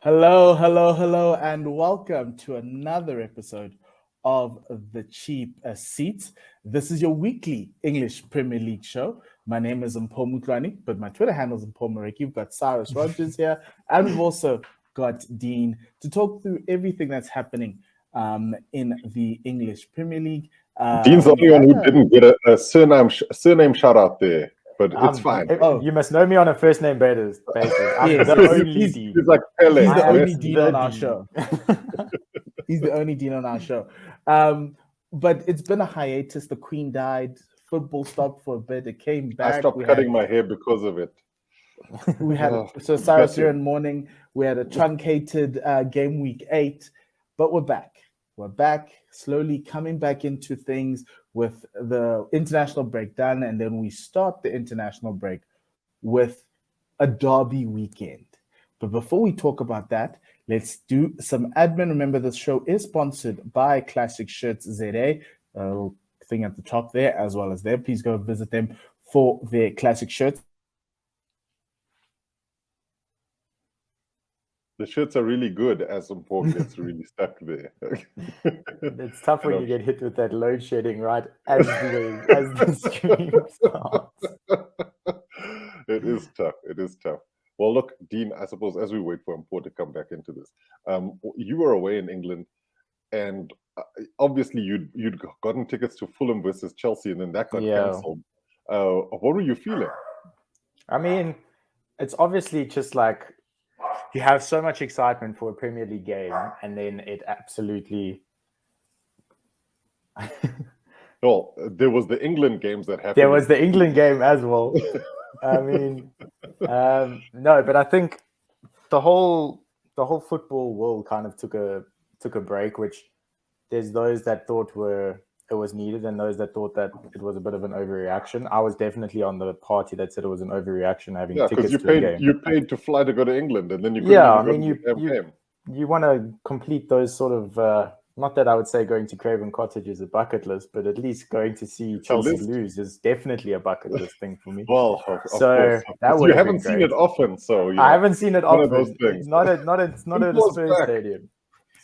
Hello, hello, hello, and welcome to another episode of The Cheap Seats. This is your weekly English Premier League show. My name is Mpho Mutlani, but my Twitter handle is Mpho Mareki. We've got Cyrus Rogers here, and we've also got Dean to talk through everything that's happening in the English Premier League. Dean's the only one who didn't get a surname shout out there, but it's fine. You must know me on a first name basis. I'm the only Dean. He's like Pele. He's the only Dean on our show. He's the only Dean on our show. But it's been a hiatus. The Queen died. Football stopped for a bit. It came back. I stopped cutting my hair because of it. We had so Cyrus here in the morning. We had a truncated game week 8, but we're back. We're back, slowly coming back into things with the international break done, and then we start the international break with a derby weekend. But before we talk about that, let's do some admin. Remember, this show is sponsored by Classic Shirts ZA, thing at the top there as well as there. Please go visit them for their classic shirts. The shirts are really good as some pork gets really stuck there. It's tough when you get hit with that load shedding right as the stream starts. It is tough. It is tough. Well, look, Dean, I suppose as we wait for Mpho to come back into this, you were away in England, and obviously you'd gotten tickets to Fulham versus Chelsea, and then that got cancelled. What were you feeling? I mean, it's obviously just like you have so much excitement for a Premier League game, and then it absolutely. Well, there was the England games that happened. There was the England game as well. I mean, no, but I think the whole football world kind of took a break, which there's those that thought it was needed, and those that thought that it was a bit of an overreaction. I was definitely on the party that said it was an overreaction having tickets to a game. You paid to fly to go to England, and then you you want to complete those sort of not that I would say going to Craven Cottage is a bucket list, but at least going to see Chelsea lose is definitely a bucket list thing for me. Well, of so course. That you haven't seen it often, so I haven't seen it often. Not at the Spurs stadium.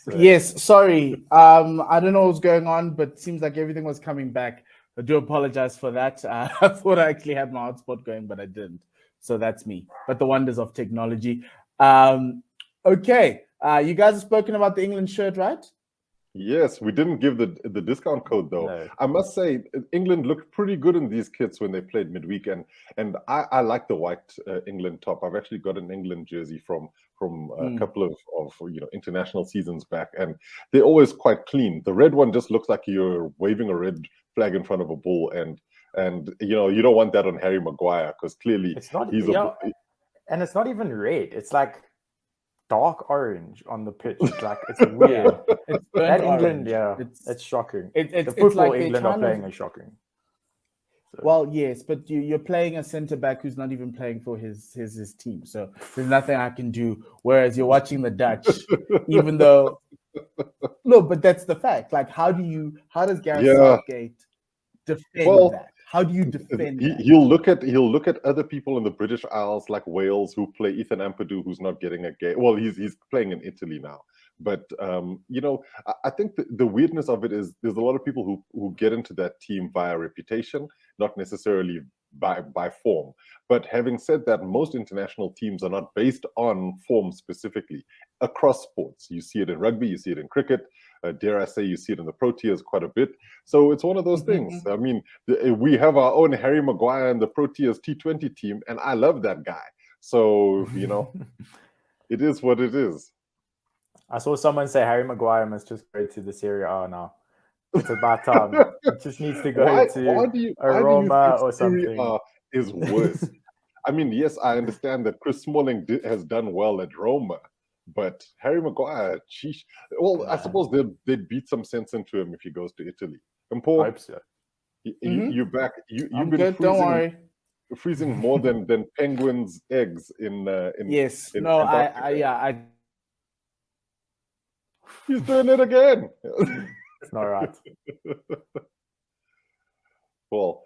So. Yes, sorry. I don't know what's going on, but it seems like everything was coming back. I do apologize for that. I thought I actually had my hotspot going, but I didn't. So that's me. But the wonders of technology. Okay. You guys have spoken about the England shirt, right? Yes, we didn't give the discount code though. No. I must say, England looked pretty good in these kits when they played midweek, and I like the white England top. I've actually got an England jersey from a couple of international seasons back, and they're always quite clean. The red one just looks like you're waving a red flag in front of a bull, and you don't want that on Harry Maguire because clearly it's not. And it's not even red. It's like dark orange on the pitch. It's weird. It's that England, it's shocking. The football like England are playing is shocking. So. Well, yes, but you're playing a centre back who's not even playing for his team, so there's nothing I can do. Whereas you're watching the Dutch, even though no, but that's the fact. Like, how does Gareth Southgate defend that? How do you defend that? He'll look at other people in the British Isles like Wales who play Ethan Ampadu, who's not getting a game. Well, he's playing in Italy now. But I think the weirdness of it is there's a lot of people who get into that team via reputation, not necessarily by form. But having said that, most international teams are not based on form specifically across sports. You see it in rugby, you see it in cricket. Dare I say, you see it in the Proteas quite a bit. So it's one of those things. I mean, we have our own Harry Maguire in the Proteas T20 team, and I love that guy. So, it is what it is. I saw someone say Harry Maguire must just go to the Serie A now. It's about time. It just needs to go to Roma or something. Serie A is worse. I mean, yes, I understand that Chris Smalling has done well at Roma, but Harry Maguire, sheesh. Well, I suppose they'd beat some sense into him if he goes to Italy. And Paul, I hope so. You're back. You've been good. Don't worry. Freezing more than penguins' eggs in yes. In no, Antarctica. He's doing it again. It's not right. Well,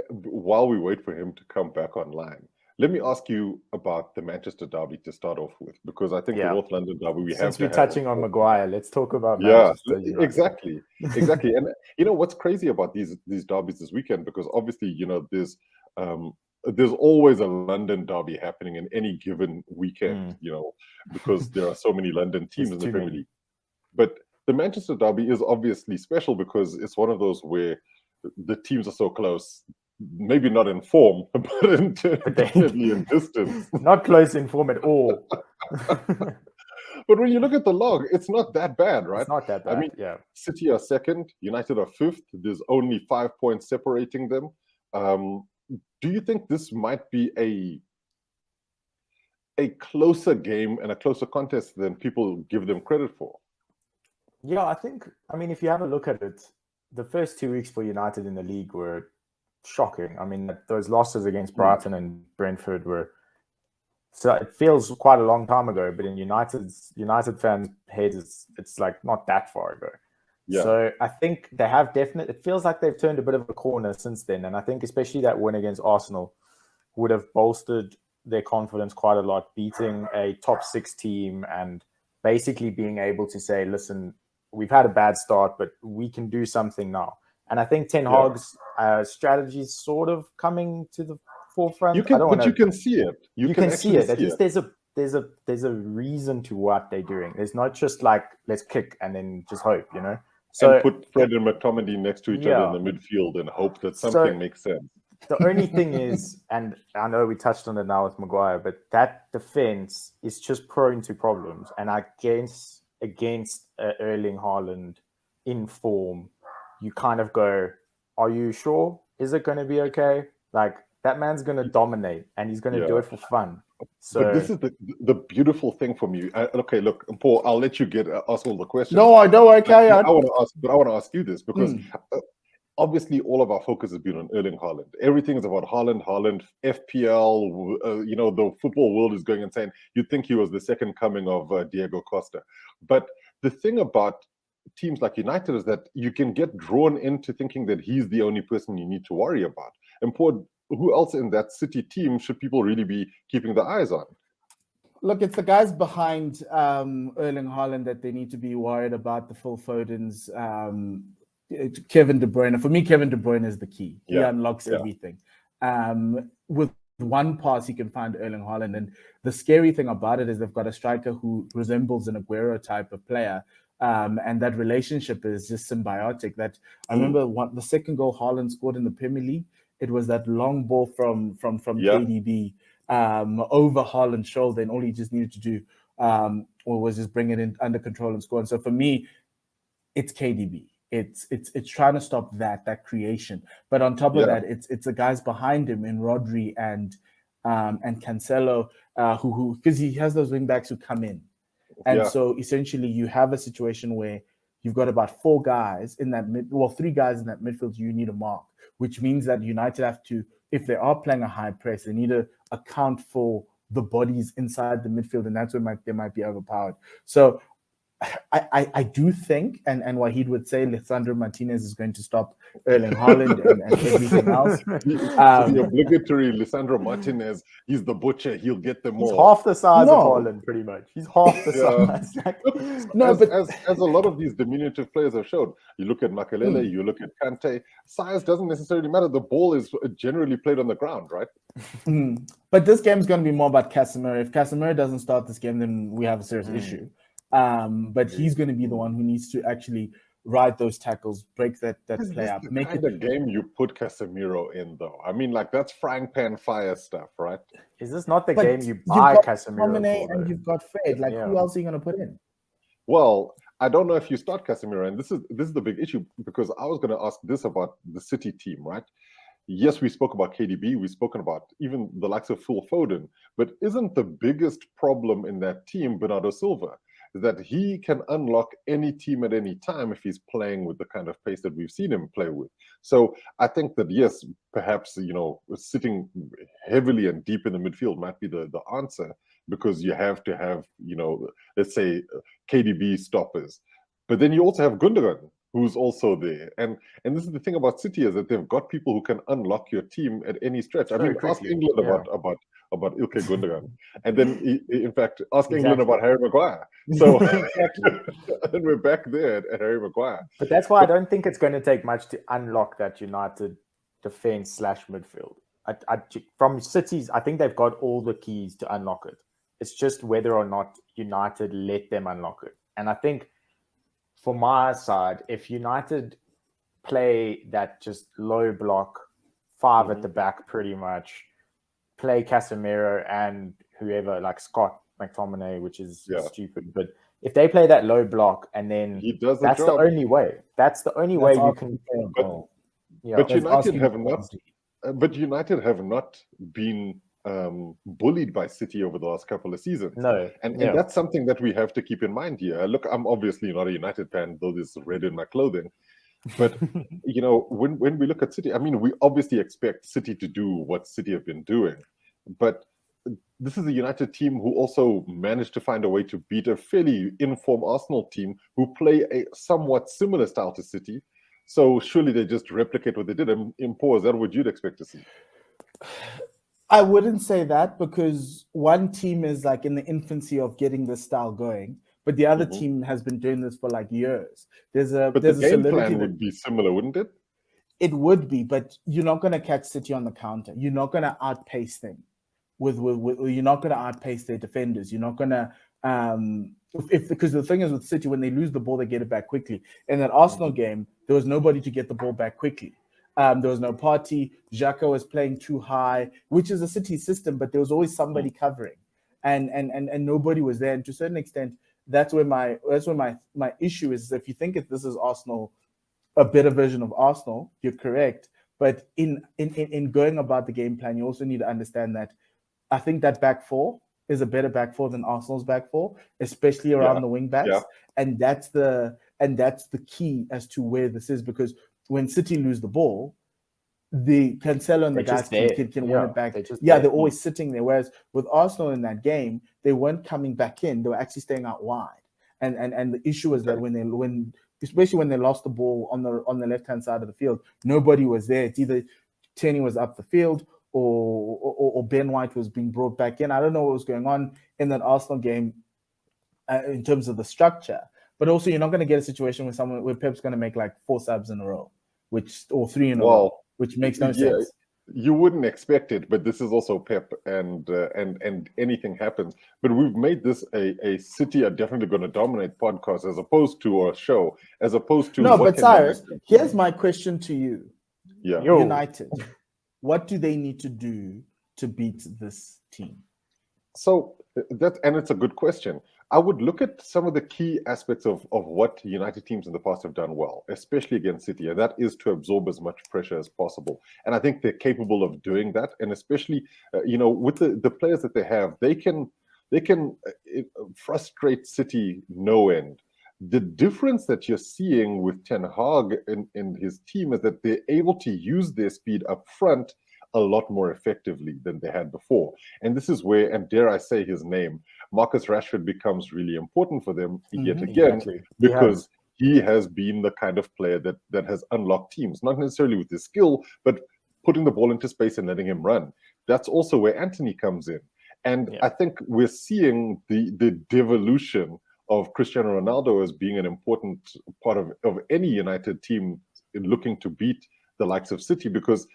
while we wait for him to come back online, Let me ask you about the Manchester derby to start off with, because I think the North London derby we have Since to we're touching on Maguire, let's talk about Manchester United. Exactly. And you know what's crazy about these derbies this weekend, because obviously, you know, there's always a London derby happening in any given weekend, you know, because there are so many London teams in the Premier League. But the Manchester derby is obviously special because it's one of those where the teams are so close. Maybe not in form, but definitely in distance. Not close in form at all. But when you look at the log, it's not that bad, right? It's not that bad. I mean, yeah. City are second, United are fifth. There's only 5 points separating them. Do you think this might be a closer game and a closer contest than people give them credit for? Yeah, I mean, if you have a look at it, the first 2 weeks for United in the league were shocking. I mean, those losses against Brighton and Brentford were, so it feels quite a long time ago, but in United fans' heads, it's like not that far ago. Yeah. So I think they have it feels like they've turned a bit of a corner since then. And I think especially that win against Arsenal would have bolstered their confidence quite a lot, beating a top 6 team and basically being able to say, listen, we've had a bad start, but we can do something now. And I think Ten Hag's strategy is sort of coming to the forefront. You can see it. You can see it. At least there's a reason to what they're doing. There's not just like, let's kick and then just hope, you know. So and put Fred and McTominay next to each other in the midfield and hope that something makes sense. The only thing is, and I know we touched on it now with Maguire, but that defense is just prone to problems. And against Erling Haaland in form, you kind of go, are you sure? Is it going to be okay? Like, that man's going to dominate and he's going to do it for fun. So, but this is the beautiful thing for me. Okay, look, Paul, I'll let you ask all the questions. No, I don't. Okay, I want to ask you this because obviously all of our focus has been on Erling Haaland. Everything is about Haaland, FPL. You know, the football world is going insane. You'd think he was the second coming of Diego Costa. But the thing about teams like United is that you can get drawn into thinking that he's the only person you need to worry about. And Paul, who else in that City team should people really be keeping their eyes on? Look, it's the guys behind Erling Haaland that they need to be worried about. The Phil Fodens, Kevin De Bruyne. For me, Kevin De Bruyne is the key. He unlocks everything. With one pass, he can find Erling Haaland. And the scary thing about it is they've got a striker who resembles an Aguero type of player. And that relationship is just symbiotic. That I remember the second goal Haaland scored in the Premier League. It was that long ball from KDB over Haaland's shoulder, and all he just needed to do was just bring it in under control and score. And so for me, it's KDB. It's trying to stop that creation. But on top of that, it's the guys behind him in Rodri and Cancelo, who because he has those wing backs who come in. And so essentially you have a situation where you've got about 4 guys in that 3 guys in that midfield you need to mark, which means that United have to, if they are playing a high press, they need to account for the bodies inside the midfield, and that's where they might be overpowered. So I do think, and Wahid would say, Lisandro Martinez is going to stop Erling Haaland and everything else. The obligatory Lisandro Martinez, he's the butcher. He'll get them all. He's half the size of Haaland, pretty much. He's half the size. As a lot of these diminutive players have showed, you look at Makelele, you look at Kante, size doesn't necessarily matter. The ball is generally played on the ground, right? But this game is going to be more about Casemiro. If Casemiro doesn't start this game, then we have a serious issue. But he's going to be the one who needs to actually ride those tackles, break that play up. Make it the game you put Casemiro in, though. I mean, like, that's frying pan fire stuff, right? Is this not the game you buy Casemiro for? And you've got Fred. Like, who else are you going to put in? Well, I don't know if you start Casemiro, and this is the big issue, because I was going to ask this about the City team, right? Yes, we spoke about KDB, we've spoken about even the likes of Phil Foden, but isn't the biggest problem in that team Bernardo Silva? That he can unlock any team at any time if he's playing with the kind of pace that we've seen him play with. So I think that, yes, perhaps, you know, sitting heavily and deep in the midfield might be the answer, because you have to have, you know, let's say KDB stoppers. But then you also have Gundogan, who's also there. And this is the thing about City, is that they've got people who can unlock your team at any stretch. I mean, ask England about about Ilkay Gundogan, and then in fact ask England Exactly. about Harry Maguire. So Exactly. and we're back there at Harry Maguire. But that's why I don't think it's going to take much to unlock that United defense / midfield. From City's, I think they've got all the keys to unlock it. It's just whether or not United let them unlock it. And I think for my side, if United play that just low block, 5 at the back pretty much, play Casemiro and whoever, like Scott McTominay, which is stupid. But if they play that low block and then He does that's the only way. That's the only way you can play a goal. But United have not. But United have not been bullied by City over the last couple of seasons. No, and that's something that we have to keep in mind here. Look, I'm obviously not a United fan, though this is red in my clothing. But you know, when we look at City, I mean, we obviously expect City to do what City have been doing, but this is a United team who also managed to find a way to beat a fairly informed Arsenal team who play a somewhat similar style to City. So surely they just replicate what they did and impose. That what you'd expect to see. I wouldn't say that, because one team is like in the infancy of getting this style going, but the other team has been doing this for like years. There's a game plan would be similar, wouldn't it? It would be, but you're not going to catch City on the counter. You're not going to outpace them. You're not going to outpace their defenders. You're not going to because the thing is with City, when they lose the ball, they get it back quickly. In that Arsenal game, there was nobody to get the ball back quickly. There was no Partey. Xhaka was playing too high, which is a City system, but there was always somebody covering, and nobody was there. And to a certain extent, that's where my issue is. If you think this is Arsenal, a better version of Arsenal, you're correct. But in going about the game plan, you also need to understand that I think that back four is a better back four than Arsenal's back four, especially around the wing backs. Yeah. And that's the key as to where this is, because when City lose the ball, the Cancelo and the guys can win it back. They're always sitting there. Whereas with Arsenal in that game, they weren't coming back in; they were actually staying out wide. And the issue is that especially when they lost the ball on the left hand side of the field, nobody was there. It's either Tierney was up the field or Ben White was being brought back in. I don't know what was going on in that Arsenal game in terms of the structure. But also, you're not going to get a situation where Pep's going to make like 4 subs in a row, or 3 in a row, which makes no sense. You wouldn't expect it, but this is also Pep, and anything happens. But we've made this a City are definitely going to dominate podcast as opposed to a show, as opposed to no. But Cyrus, here's my question to you. Yeah, United, what do they need to do to beat this team? So it's a good question. I would look at some of the key aspects of what United teams in the past have done well, especially against City, and that is to absorb as much pressure as possible. And I think they're capable of doing that. And especially, with the players that they have, they can frustrate City no end. The difference that you're seeing with Ten Hag in his team is that they're able to use their speed up front a lot more effectively than they had before. And this is where, and dare I say his name, Marcus Rashford becomes really important for them yet again, because he has been the kind of player that has unlocked teams, not necessarily with his skill, but putting the ball into space and letting him run. That's also where Antony comes in. And I think we're seeing the devolution of Cristiano Ronaldo as being an important part of any United team in looking to beat the likes of City, because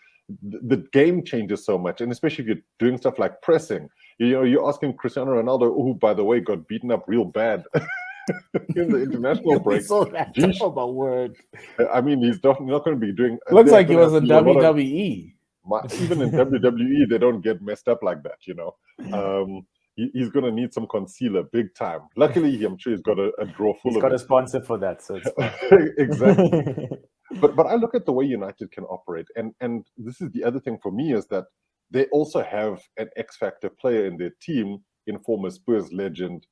the game changes so much, and especially if you're doing stuff like pressing. You're asking Cristiano Ronaldo, who, by the way, got beaten up real bad in the international break. About word. I mean, he's definitely not going to be doing. Looks like he was in WWE. Even in WWE, they don't get messed up like that. He's going to need some concealer, big time. Luckily, I'm sure he's got a drawer full of it. He's got a sponsor for that, so it's exactly. But I look at the way United can operate, and this is the other thing for me, is that they also have an X-factor player in their team in former Spurs legend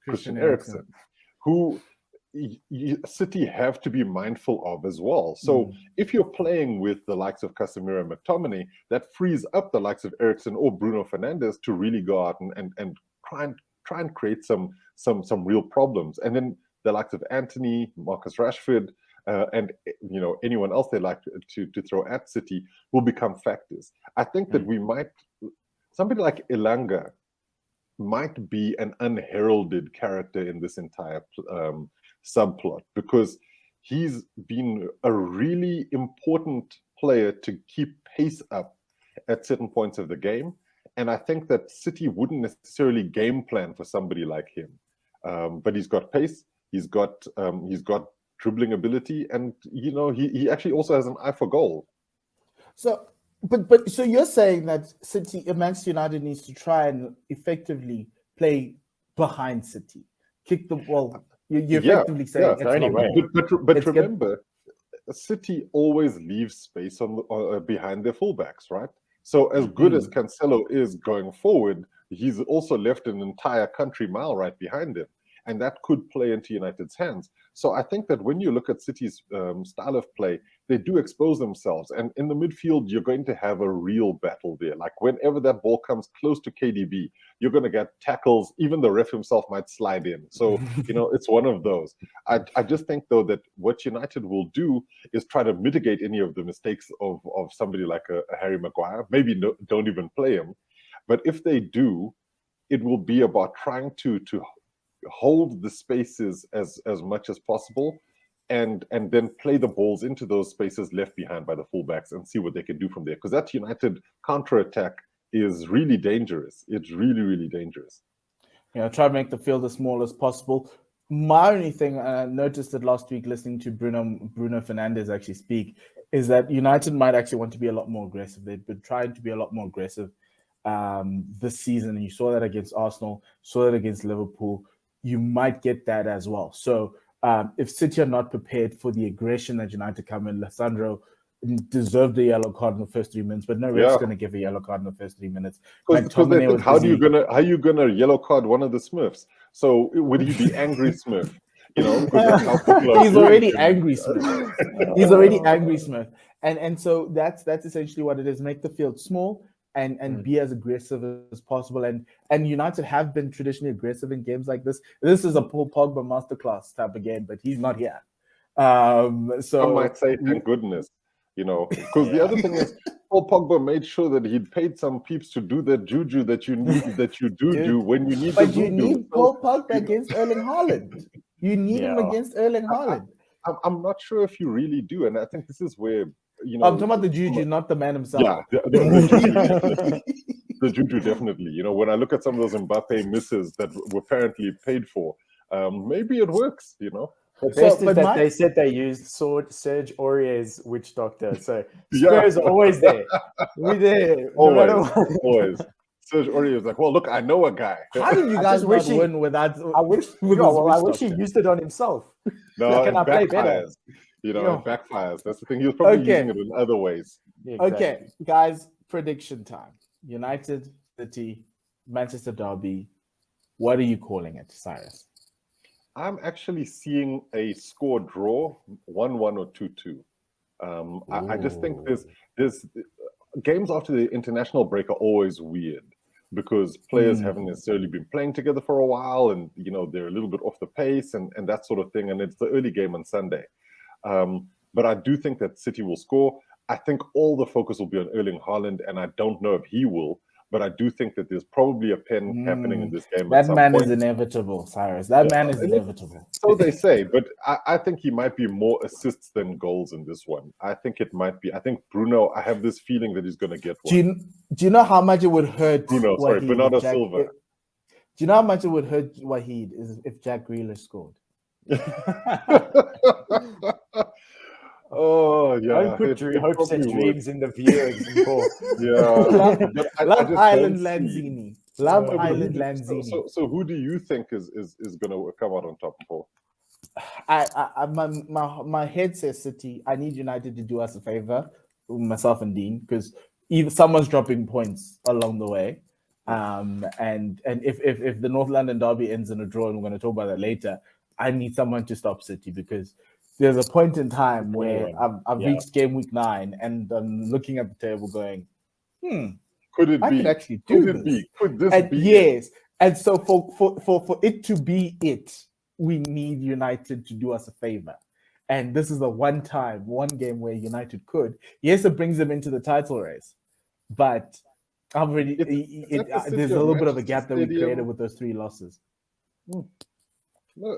Christian Eriksen, who City have to be mindful of as well. So if you're playing with the likes of Casemiro and McTominay, that frees up the likes of Eriksen or Bruno Fernandes to really go out and try and create some real problems. And then the likes of Antony, Marcus Rashford, and anyone else they like to throw at City will become factors. I think that we might somebody like Elanga might be an unheralded character in this entire subplot, because he's been a really important player to keep pace up at certain points of the game. And I think that City wouldn't necessarily game plan for somebody like him. But he's got pace, he's got dribbling ability, and he actually also has an eye for goal. So, but so you're saying that Manchester United needs to try and effectively play behind City, kick the ball. You're effectively saying it's anyway. But remember, City always leaves space behind their fullbacks, right? So as good as Cancelo is going forward, he's also left an entire country mile right behind him. And that could play into United's hands. So I think that when you look at City's style of play, they do expose themselves. And in the midfield, you're going to have a real battle there. Like whenever that ball comes close to KDB, you're going to get tackles. Even the ref himself might slide in. So, it's one of those. I just think, though, that what United will do is try to mitigate any of the mistakes of somebody like a Harry Maguire. Maybe don't even play him. But if they do, it will be about trying to hold the spaces as much as possible, and then play the balls into those spaces left behind by the fullbacks and see what they can do from there. Because that United counter-attack is really dangerous. It's really, really dangerous. Try to make the field as small as possible. My only thing, and I noticed it last week listening to Bruno Fernandes actually speak, is that United might actually want to be a lot more aggressive. They've been trying to be a lot more aggressive this season, and you saw that against Arsenal, saw that against Liverpool. You might get that as well. So if City are not prepared for the aggression that United come in, Lissandro deserved the yellow card in the first 3 minutes, but no ref's going to give a yellow card in the first 3 minutes. Because they think, how are you gonna yellow card one of the Smurfs? So would he be angry Smurf? He's already angry Smurf. He's already angry Smurf, and so that's essentially what it is. Make the field small and be as aggressive as possible. And United have been traditionally aggressive in games like this. This is a Paul Pogba masterclass type of game, but he's not here. So some might say, thank goodness, because the other thing is, Paul Pogba made sure that he'd paid some peeps to do that juju that you need, that you do when you need. But you need Paul Pogba against Erling Haaland. You need him against Erling Haaland. I'm not sure if you really do, and I think this is where. I'm talking about the juju, not the man himself. Yeah, the juju definitely. When I look at some of those Mbappe misses that were apparently paid for, maybe it works. The best is that they said they used Serge Aurier's witch doctor. So Spurs are always there. We're there. Always. Serge Aurier was like, well, look, I know a guy. How did you guys win without? I wish he used it on himself. No, it backfires. It backfires. That's the thing. He was probably using it in other ways. Yeah, exactly. Okay, guys, prediction time. United, City, Manchester Derby. What are you calling it, Cyrus? I'm actually seeing a score draw, 1-1 or 2-2. I just think there's games after the international break are always weird because players haven't necessarily been playing together for a while, and they're a little bit off the pace and that sort of thing. And it's the early game on Sunday. But I do think that City will score. I think all the focus will be on Erling Haaland, and I don't know if he will, but I do think that there's probably a pen happening in this game. That man is inevitable, Cyrus. That man is inevitable. So they say, but I think he might be more assists than goals in this one. I think it might be. I think Bruno, I have this feeling that he's going to get one. Do you know how much it would hurt? Bernardo Silva. Do you know how much it would hurt Wahid if Jack Grealish scored? Oh yeah! Don't put hopes and dreams in the viewers. Love Island Lanzini. Love Island Lanzini. So who do you think is going to come out on top, Paul? My head says City. I need United to do us a favor, myself and Dean, because either someone's dropping points along the way. And if the North London derby ends in a draw, and we're going to talk about that later, I need someone to stop City, because there's a point in time where I've reached game week 9 and I'm looking at the table going, could it be? I could actually do this. Could this be? Yes. And so for it to be it, we need United to do us a favor. And this is the one game where United could. Yes, it brings them into the title race, but I'm ready. It's at the There's City a of little bit of a Manchester gap that we Stadium. created with those 3 losses. No,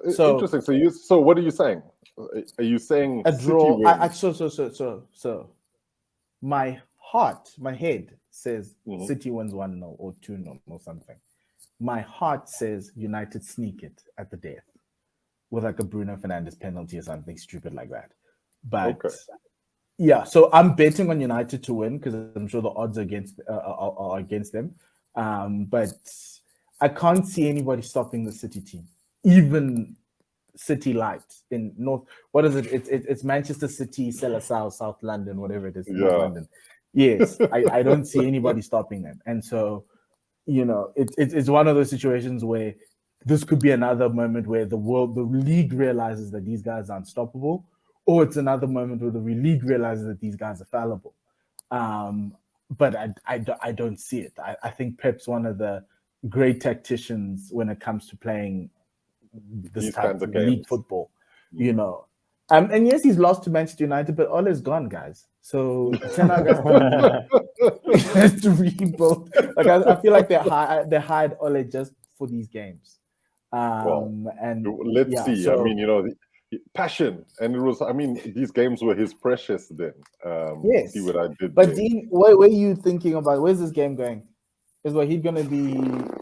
So- interesting. So what are you saying? Are you saying A City draw. wins? So my heart, my head says Mhm. City wins 1-0 or 2-0 or something. My heart says United sneak it at the death with like a Bruno Fernandes penalty or something stupid like that. But Okay. yeah, so I'm betting on United to win because I'm sure the odds are against them. But I can't see anybody stopping the City team, even City Light in North. What is it? It's Manchester City, South, South London, whatever it is, North Yeah. London. Yes, I don't see anybody stopping them, and so it's one of those situations where this could be another moment where the league realizes that these guys are unstoppable, or it's another moment where the league realizes that these guys are fallible. But I don't see it. I think Pep's one of the great tacticians when it comes to playing this These type kinds of of league games. football, And yes, he's lost to Manchester United, but Ole's gone, guys. So Ten Hag has to rebuild. Like I feel like they hired Ole just for these games. And Let's yeah, see. so- I mean, passion, and it was. I mean, these games were his precious. Then, Yes. see what I did. But there. Dean, what are you thinking about? Where's this game going? Is what he's going to be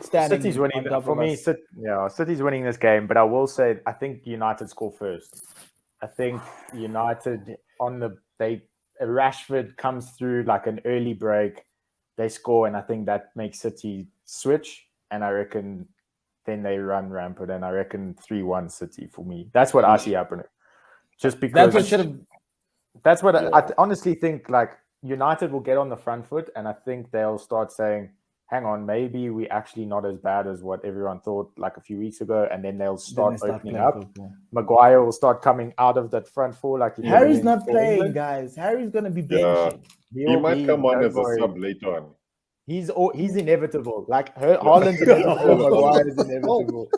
standing City's winning on top for of me. us? City's winning this game, but I will say I think United score first. I think United Rashford comes through like an early break, they score, and I think that makes City switch, and I reckon then they run rampant, and I reckon 3-1 City for me. That's what I see happening. Just because That's what should have. That's what Yeah. I honestly think. Like United will get on the front foot, and I think they'll start saying, "Hang on, maybe we're actually not as bad as what everyone thought like a few weeks ago." And then they'll start opening playing up. football. Maguire will start coming out of that front four like he Harry's did not for playing, England. guys. Harry's going to be Yeah. benching. He might come on as a sub later on. He's inevitable. Like Haaland's inevitable. Maguire's inevitable.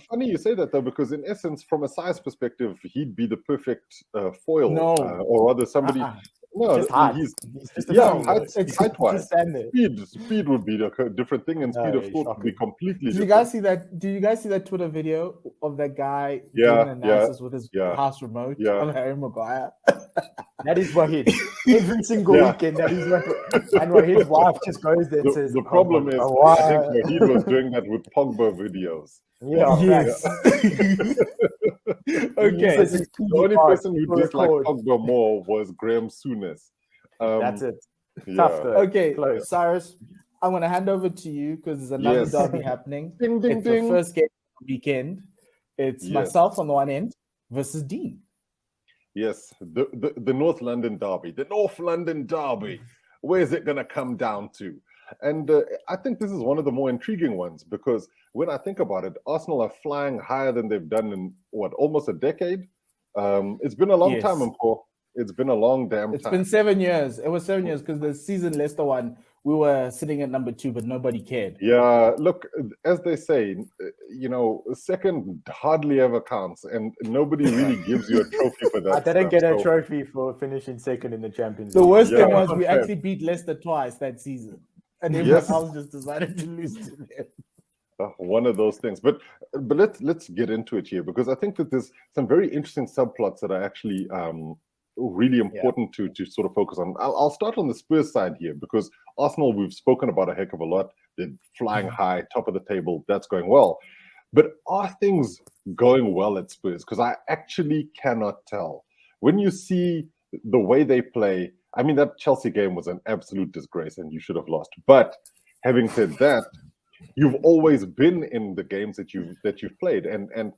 Funny you say that though, because in essence, from a size perspective, he'd be the perfect foil, No. or rather somebody. No, Just height. he's just a yeah, foul. height-wise. Just stand there. Speed would be a different thing, and speed No, of thought would be shocking. completely Did you different. guys see that? Did you guys see that Twitter video of that guy Yeah, doing analysis with his yeah, house remote yeah. on Harry Maguire? That is Wahid. Every single Yeah. weekend, that is what. And Wahid's wife just goes there and says, The problem is, Maguire." I think Wahid was doing that with Pogba videos. Yeah, Yes. Okay. This is The only PG person who for disliked record. Pogba more was Graham Souness. That's it. Yeah. Tough though. Okay, Close. Cyrus, I'm going to hand over to you because there's another Yes. derby happening. Ding, ding, It's ding. the first game of the weekend. It's Yes. myself on the one end versus Dean. Yes, the North London derby, the North London derby. Where is it going to come down to? And I think this is one of the more intriguing ones because when I think about it, Arsenal are flying higher than they've done in almost a decade. It's been a long Yes. time, Mpo. It's been a long damn It's time. been 7 years. It was 7 years because the season Leicester one, we were sitting at number 2, but nobody cared. Yeah, look, as they say, second hardly ever counts, and nobody really gives you a trophy for that. I didn't stuff. get a So, trophy for finishing second in the Champions The League. worst thing Yeah. was we actually beat Leicester twice that season. And everyone Yes. else just decided to lose to them. one of those things. But let's get into it here because I think that there's some very interesting subplots that are actually really important to sort of focus on. I'll start on the Spurs side here because Arsenal we've spoken about a heck of a lot. They're flying high, top of the table. That's going well. But are things going well at Spurs? Because I actually cannot tell. When you see the way they play, I mean, that Chelsea game was an absolute disgrace and you should have lost. But having said that, you've always been in the games that you've played, and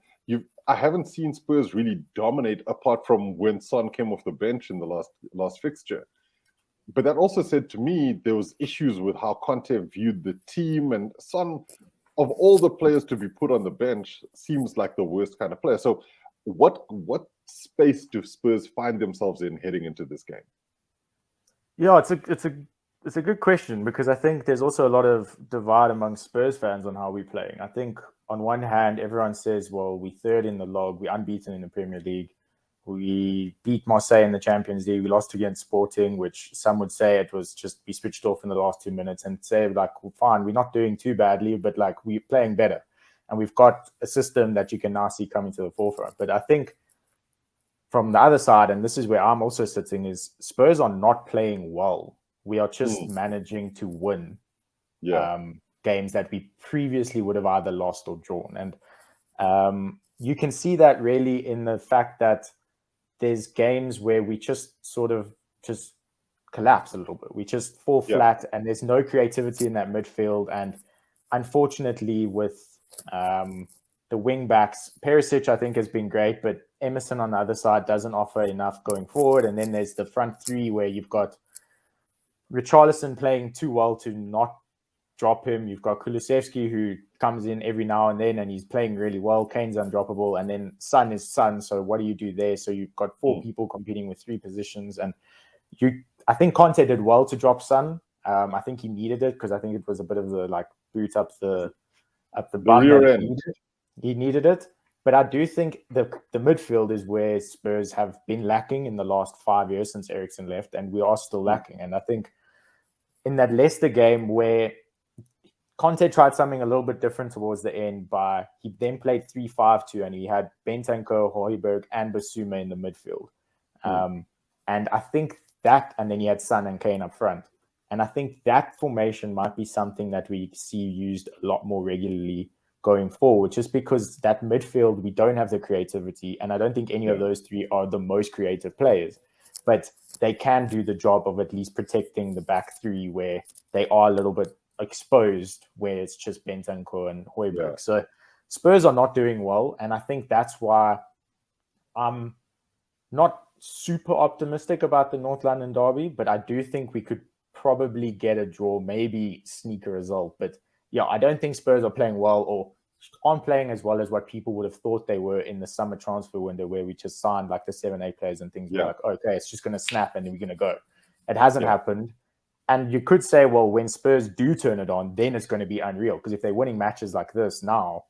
I haven't seen Spurs really dominate apart from when Son came off the bench in the last fixture. But that also said to me there was issues with how Conte viewed the team, and Son, of all the players to be put on the bench, seems like the worst kind of player. So what space do Spurs find themselves in heading into this game? Yeah, it's a good question because I think there's also a lot of divide among Spurs fans on how we're playing. I think on one hand, everyone says, well, we're third in the log, we're unbeaten in the Premier League. We beat Marseille in the Champions League. We lost against Sporting, which some would say it was just we switched off in the last 2 minutes, and say like, well, fine, we're not doing too badly, but like we're playing better, and we've got a system that you can now see coming to the forefront. But I think from the other side, and this is where I'm also sitting, is Spurs are not playing well. We are just managing to win games that we previously would have either lost or drawn, and you can see that really in the fact that there's games where we just sort of just collapse a little bit. We just fall flat, and there's no creativity in that midfield. And unfortunately, with the wing backs, Perisic, I think, has been great, but Emerson on the other side doesn't offer enough going forward. And then there's the front three where you've got Richarlison playing too well to not drop him. You've got Kulusevski, who comes in every now and then and he's playing really well. Kane's undroppable, and then Son is Son. So what do you do there? So you've got four people competing with three positions, and I think Conte did well to drop Son. I think he needed it because I think it was a bit of the like boot up the bum. Rear end. He needed it, but I do think the midfield is where Spurs have been lacking in the last 5 years since Eriksen left, and we are still lacking. And I think in that Leicester game where Conte tried something a little bit different towards the end he then played 3-5-2 and he had Bentancur, Højbjerg and Basuma in the midfield. And I think that, and then he had Son and Kane up front. And I think that formation might be something that we see used a lot more regularly going forward, just because that midfield, we don't have the creativity. And I don't think any of those three are the most creative players, but they can do the job of at least protecting the back three where they are a little bit exposed, where it's just Bentancur and Højbjerg. So Spurs are not doing well, and I think that's why I'm not super optimistic about the North London derby, but I do think we could probably get a draw, maybe sneak a result. But yeah, I don't think Spurs are playing well or aren't playing as well as what people would have thought they were in the summer transfer window, where we just signed like the 7-8 players and things. Like, okay, it's just going to snap and then we're going to go. It hasn't happened. And you could say, well, when Spurs do turn it on, then it's going to be unreal. Because if they're winning matches like this now,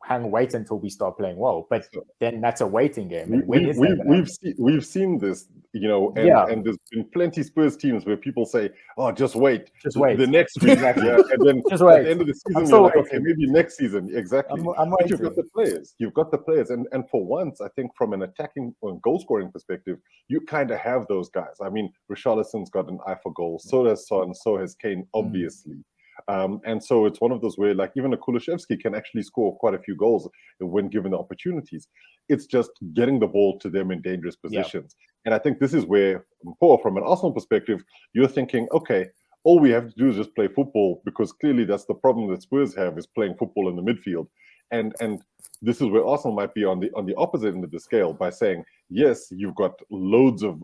wait until we start playing well. But then that's a waiting game. And we've seen this, and there's been plenty Spurs teams where people say, "Oh, just wait, the next week," and then just wait. At the end of the season, you're like, "Okay, maybe next season." Exactly. But you've got the players. You've got the players, and for once, I think from an attacking or goal scoring perspective, you kind of have those guys. I mean, Richarlison's got an eye for goal. So does Son. So has Kane, obviously. And so it's one of those where, like, even a Kulusevski can actually score quite a few goals when given the opportunities. It's just getting the ball to them in dangerous positions. And I think this is where, from an Arsenal perspective, you're thinking, okay, all we have to do is just play football, because clearly that's the problem that Spurs have, is playing football in the midfield. And this is where Arsenal might be on the opposite end of the scale, by saying, yes, you've got loads of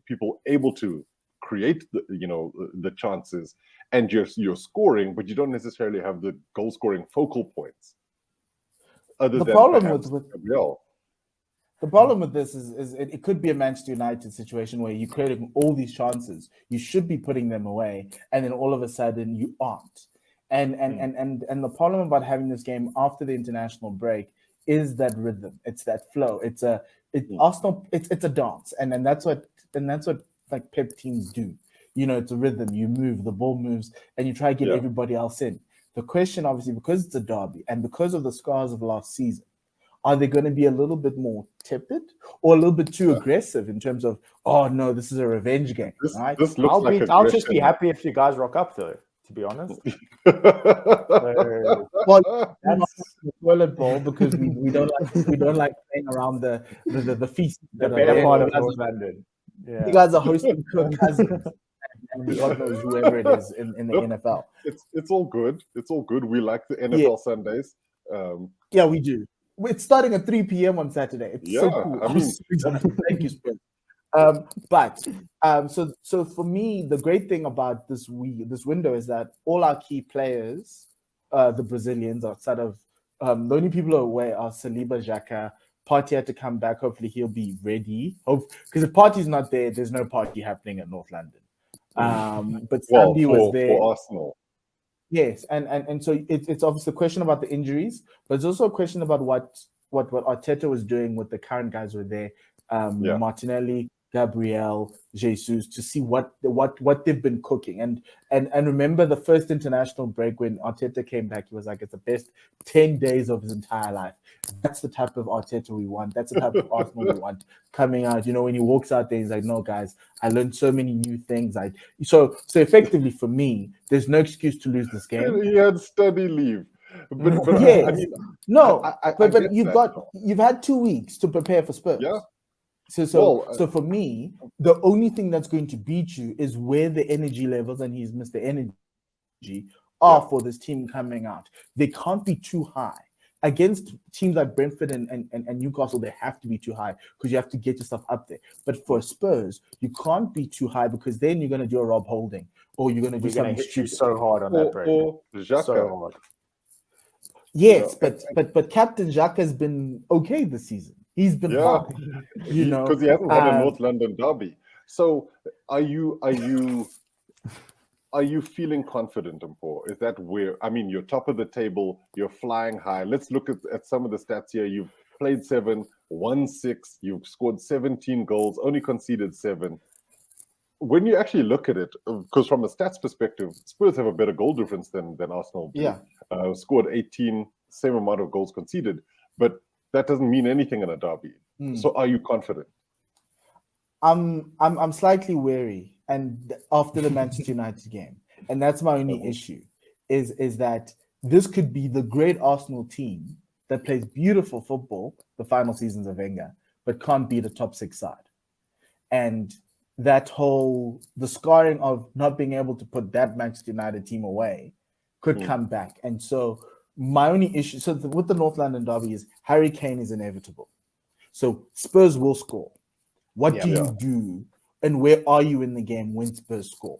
people able to create the chances, and you're scoring, but you don't necessarily have the goal scoring focal points. The problem with this is it could be a Manchester United situation where you're creating all these chances, you should be putting them away, and then all of a sudden you aren't. And the problem about having this game after the international break is that rhythm. It's that flow. Arsenal. It's a dance, and that's what like Pep teams do. It's a rhythm. You move, the ball moves, and you try to get everybody else in. The question, obviously, because it's a derby and because of the scars of last season, are they going to be a little bit more tepid or a little bit too aggressive in terms of, oh no, this is a revenge game? Right? I'll just be happy if you guys rock up, though, to be honest. That's toilet bowl, because we don't like playing around the feast. The better part of North London. Yeah. You guys are hosting Kirk Cousins, and God knows whoever it is in the NFL. It's all good. It's all good. We like the NFL Sundays. Yeah, we do. It's starting at 3 p.m. on Saturday. It's so cool. Thank you, Spurs. So for me, the great thing about this window is that all our key players, the Brazilians, outside of the only people who are away are Saliba, Xhaka. Partey had to come back. Hopefully he'll be ready. Because if Partey's not there, there's no party happening at North London. But Sandy was there for Arsenal. Yes, and so it's obviously a question about the injuries, but it's also a question about what Arteta was doing with the current guys who were there. Yeah. Martinelli, Gabriel, Jesus, to see what they've been cooking. And remember the first international break when Arteta came back, he was like, it's the best 10 days of his entire life. That's the type of Arteta we want. That's the type of Arsenal we want coming out. You know, when he walks out there, he's like, no, guys, I learned so many new things. So effectively for me, there's no excuse to lose this game. He had study leave. But Yes. I mean, No, I but get that. you've had 2 weeks to prepare for Spurs. Yeah. So for me, the only thing that's going to beat you is where the energy levels, and he's Mr. Energy, are for this team coming out. They can't be too high. Against teams like Brentford and Newcastle, they have to be too high because you have to get yourself up there. But for Spurs, you can't be too high because then you're going to do a Rob Holding or you're going to do something stupid. So hard on that break. Or Xhaka. So hard. Yes, but Captain Xhaka has been okay this season. He's been fine, you know, because he hasn't had a North London derby. So are you feeling confident, Mpo? Is that where, I mean, you're top of the table, you're flying high. Let's look at some of the stats here. You've played 7, won 6, you've scored 17 goals, only conceded 7. When you actually look at it, because from a stats perspective, Spurs have a better goal difference than Arsenal do. Yeah. Scored 18, same amount of goals conceded, but that doesn't mean anything in a derby. So are you confident? I'm slightly wary, and after the Manchester United game, and that's my only issue, is that this could be the great Arsenal team that plays beautiful football, the final seasons of Wenger, but can't beat a top 6 side. And the scarring of not being able to put that Manchester United team away could come back. And so my only issue, with the North London derby is Harry Kane is inevitable. So Spurs will score. What do you do? And where are you in the game when Spurs score?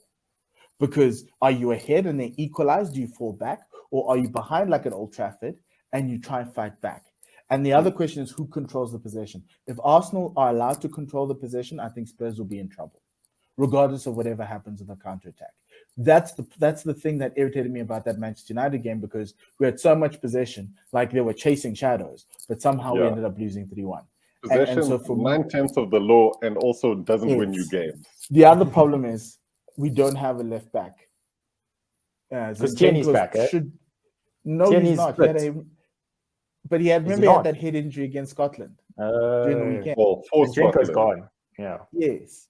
Because are you ahead and they equalize? Do you fall back? Or are you behind like at Old Trafford and you try and fight back? And the other question is who controls the possession? If Arsenal are allowed to control the possession, I think Spurs will be in trouble, regardless of whatever happens in the counterattack. That's the thing that irritated me about that Manchester United game, because we had so much possession, like they were chasing shadows, but somehow we ended up losing 3-1. Possession, and so for 9/10 of the law, and also doesn't win you games. The other problem is we don't have a left back. Because Tierney's back, No, Tierney's he's not. But he had that head injury against Scotland during the weekend. Well, Zinchenko's gone. Yeah. Yes.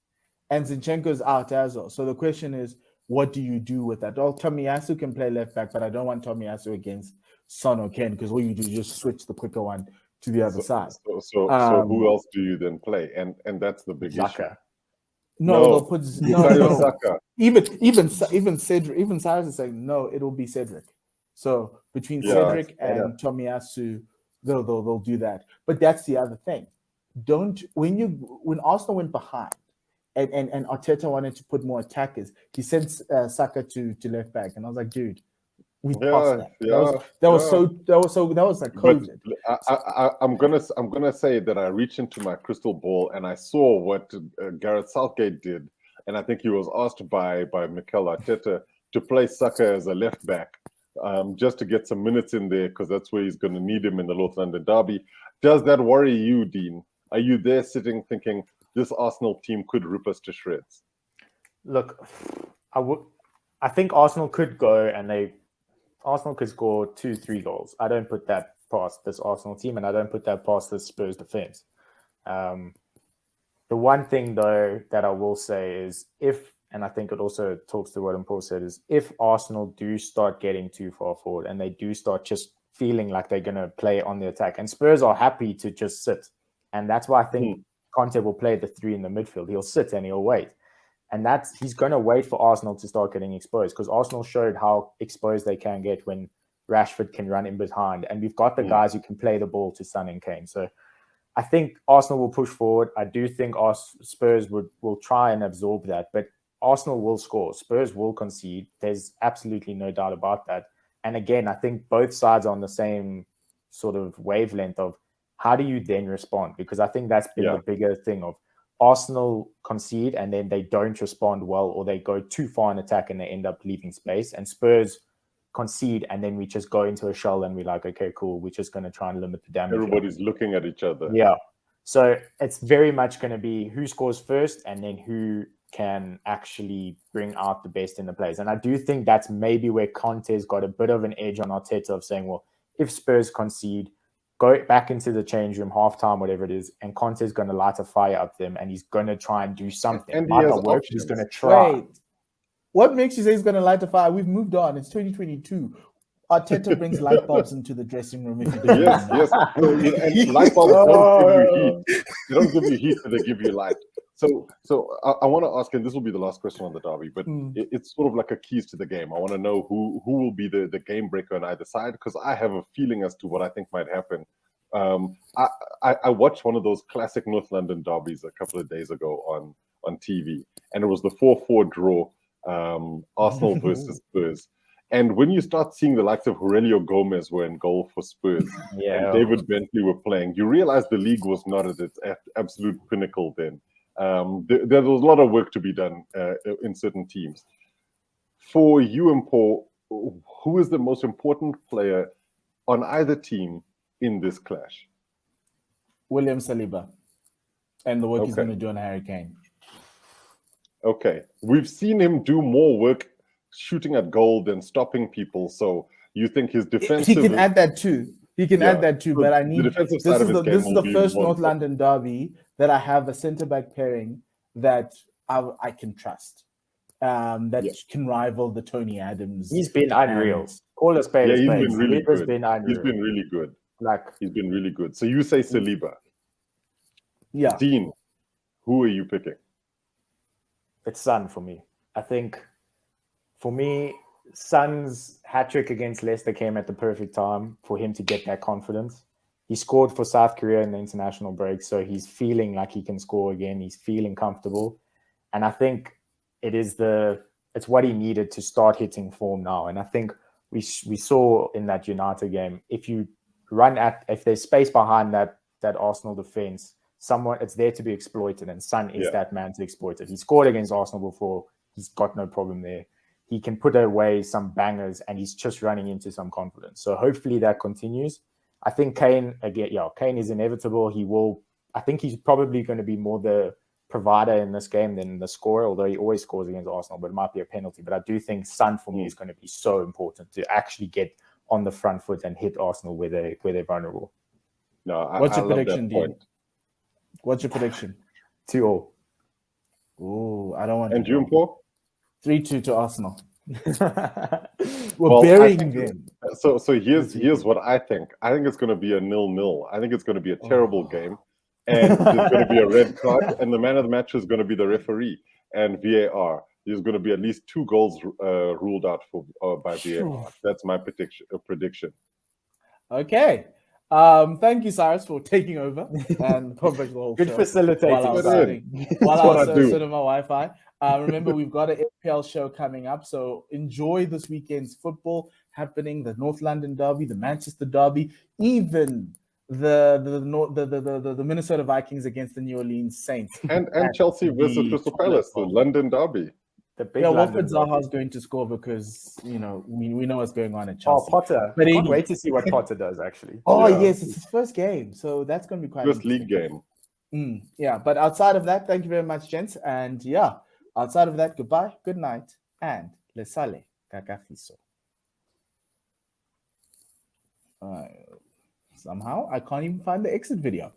And Zinchenko's out as well. So the question is, what do you do with that? Well, Tomiyasu can play left back, but I don't want Tomiyasu against Son or Ken, because all you do is just switch the quicker one to the other side. So who else do you then play? And that's the big issue. No, they'll put Saka. Even Cedric, even Cyrus is saying no, it'll be Cedric. So between Cedric and Tomiyasu, they'll do that. But that's the other thing. When Arsenal went behind and Arteta wanted to put more attackers, he sent Saka to left back, and I was like, dude, we passed that. That was like COVID. But I'm gonna say that I reached into my crystal ball and I saw what Gareth Southgate did, and I think he was asked by Mikel Arteta to play Saka as a left back, just to get some minutes in there, because that's where he's going to need him in the North London derby. Does that worry you, Dean? Are you there sitting thinking this Arsenal team could rip us to shreds? Look, I think Arsenal could go and Arsenal could score 2-3 goals. I don't put that past this Arsenal team, and I don't put that past this Spurs defense. The one thing, though, that I will say is and I think it also talks to what Paul said, is if Arsenal do start getting too far forward and they do start just feeling like they're going to play on the attack, and Spurs are happy to just sit. And that's why I think Conte will play the 3 in the midfield. He'll sit and he'll wait. And he's going to wait for Arsenal to start getting exposed, because Arsenal showed how exposed they can get when Rashford can run in behind. And we've got the guys who can play the ball to Son and Kane. So I think Arsenal will push forward. I do think Spurs will try and absorb that. But Arsenal will score. Spurs will concede. There's absolutely no doubt about that. And again, I think both sides are on the same sort of wavelength of how do you then respond? Because I think that's been the bigger thing of Arsenal concede and then they don't respond well, or they go too far in attack and they end up leaving space. And Spurs concede and then we just go into a shell and we're like, okay, cool. We're just going to try and limit the damage. Everybody's looking at each other. Yeah. So it's very much going to be who scores first and then who can actually bring out the best in the players. And I do think that's maybe where Conte's got a bit of an edge on Arteta of saying, well, if Spurs concede, go back into the change room, halftime, whatever it is, and Conte's going to light a fire up them and he's going to try and do something. And he Might has not work, options. he's going to try. Wait, what makes you say he's going to light a fire? We've moved on. It's 2022. Arteta brings light bulbs into the dressing room. If you didn't Yes, know. yes. No, and light bulbs don't give you heat. They don't give you heat, but they give you light. So I want to ask, and this will be the last question on the derby, but it's sort of like a keys to the game. I want to know who will be the game breaker on either side, because I have a feeling as to what I think might happen. I watched one of those classic North London derbies a couple of days ago on TV, and it was the 4-4 draw, Arsenal versus Spurs. And when you start seeing the likes of Aurelio Gomez were in goal for Spurs, and David Bentley were playing, you realize the league was not at its absolute pinnacle then. There was a lot of work to be done in certain teams. For you and Paul, who is the most important player on either team in this clash? William Saliba and the work he's going to do on Harry Kane. Okay. We've seen him do more work shooting at goal than stopping people. So you think his defensive... He can add that too. He can add that too, but I need... This is the first North London derby that I have a centre-back pairing that I can trust. That can rival the Tony Adams. He's been unreal. Call us pay. He's been really good. He's been really good. He's been really good. So you say Saliba. Yeah. Dean, who are you picking? It's Son for me. I think for me, Son's hat-trick against Leicester came at the perfect time for him to get that confidence. He scored for South Korea in the international break, so he's feeling like he can score again. He's feeling comfortable. And I think it's what he needed to start hitting form now. And I think we saw in that United game, if there's space behind that Arsenal defense, it's there to be exploited, and Son is that man to exploit it. He scored against Arsenal before. He's got no problem there. He can put away some bangers, and he's just running into some confidence. So hopefully that continues. I think Kane is inevitable. I think he's probably going to be more the provider in this game than the scorer, although he always scores against Arsenal, but it might be a penalty. But I do think Son for me is going to be so important to actually get on the front foot and hit Arsenal where they're vulnerable. No, What's your prediction, Dean? What's your prediction? 2-2. Oh, I don't want. And you and Paul? 3-2 to Arsenal. We're burying them. So here's what I think. I think it's going to be a 0-0. I think it's going to be a terrible game, and there's going to be a red card, and the man of the match is going to be the referee and VAR. There's going to be at least 2 goals ruled out by VAR. That's my prediction. Okay. Thank you, Cyrus, for taking over and perfect role. Good facilitating. While I was sort of my Wi-Fi. Remember, we've got an FPL show coming up, so enjoy this weekend's football happening. The North London derby, the Manchester derby, even the Minnesota Vikings against the New Orleans Saints, and Chelsea versus Crystal Palace, the London derby. Wilfried Zaha is going to score because we know what's going on at Chelsea. Oh, Potter! But can't wait to see what Potter does. Actually. Yes, it's his first game, so that's going to be quite. First league game. But outside of that, thank you very much, gents, and outside of that, goodbye, good night, and le sale cagafiso. Somehow I can't even find the exit video.